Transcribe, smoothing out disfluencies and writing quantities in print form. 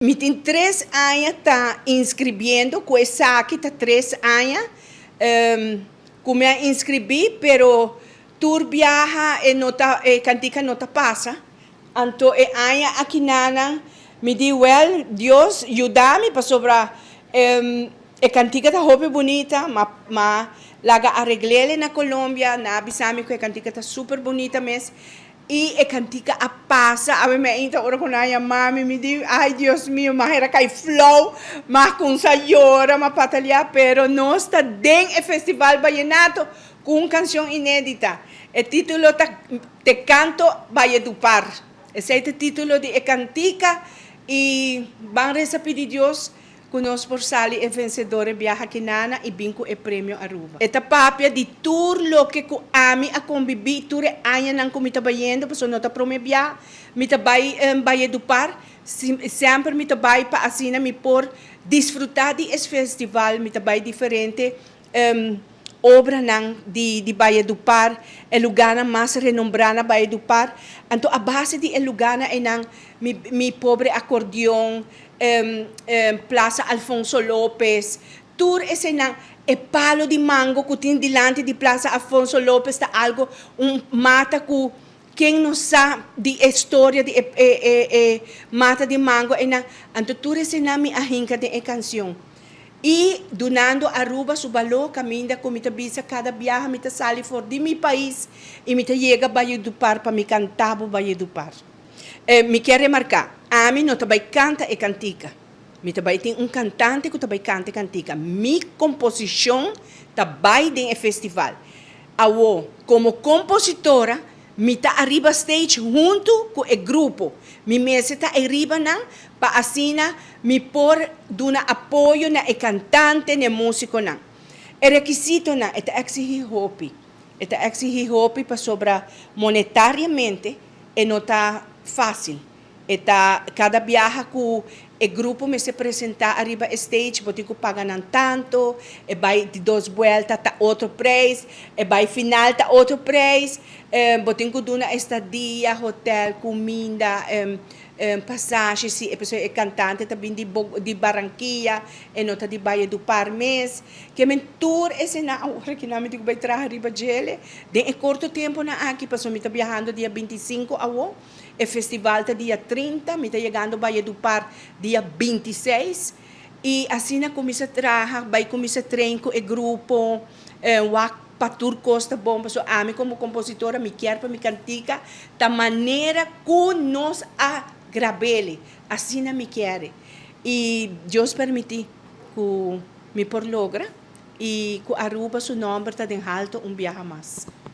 Me tem 3 anos tá inscrevendo com essa aqui tá 3 anos. Como eu inscrevi, pero tour viaja e nota cantica nota passa. Então e aia aqui nana me di well Deus ajuda-me para sobrar e cantica tá roupa bonita, ma laga arreglele na Colômbia, na avisame que a cantica tá super bonita mesmo. E a cantica a passa, a me ainda ora com a mami me diz, ai Deus mío, mas era cai flow, mas com sayora, mas batalha, pero nós está dentro do festival vallenato com canção inédita. O título tá Te canto Valledupar. Esse é o título de cantica e vamos rezar pedir Deus conosco por sali e vencedor viaja kinana e binco e prêmio Aruba. Esta papia de tour lo que ku ami a convivi tour anya nang kumita bayendo paso nota prome viaja mita bay Valledupar sempre mita bay pa asina mi por disfrutar de esse festival mita bay diferente obra nang di Valledupar el lugar mais renombrada Valledupar anto a base di el lugar é nang mi pobre acordeão Plaza Alfonso López, tour esse nang e palo de mango que tem delante de Plaza Alfonso López está algo mata que quem não sabe de história de mata de mango e nang anto tour esse nang mi ahinka de canção e donando Aruba su valor caminha como me bisa cada viaja me sali for de mi país e me chega Valledupar para me cantar Valledupar. Me quer remarcar, a mim não também canta e cantica. Me também tem cantante que também canta e cantica. Minha composição também tem festival. Como compositora, me tá arriba stage junto com o grupo. Me mesa tá arriba não para assim me por dar apoio na cantante na músico não. O requisito não é exigir hopi. É exigir hopi para sobrar monetariamente e não tá fácil. Cada viaja que o grupo me se apresentar arriba stage, vou ter que pagar tanto, e vai de 2 voltas, tá outro preço, e vai final, tá outro preço, vou ter que dar estadia, hotel, comida, passagem, se a pessoa é cantante também de Barranquilla, e nota de Valledupar mês, que mentor esse na hora que não me digo vai trazer arriba gele, de curto tempo na aqui, passou me tá viajando dia 25 o festival tá dia 30, me tá chegando Valledupar dia 26, e assim começa a trabalhar, vai começar a treinar com o grupo, para tour Costa Bom, so a mim como compositora me quer para me cantica da maneira que nós a gravele, assim me quer. E Deus permitir que me por logra e que Aruba su nome está em alto viaja mais.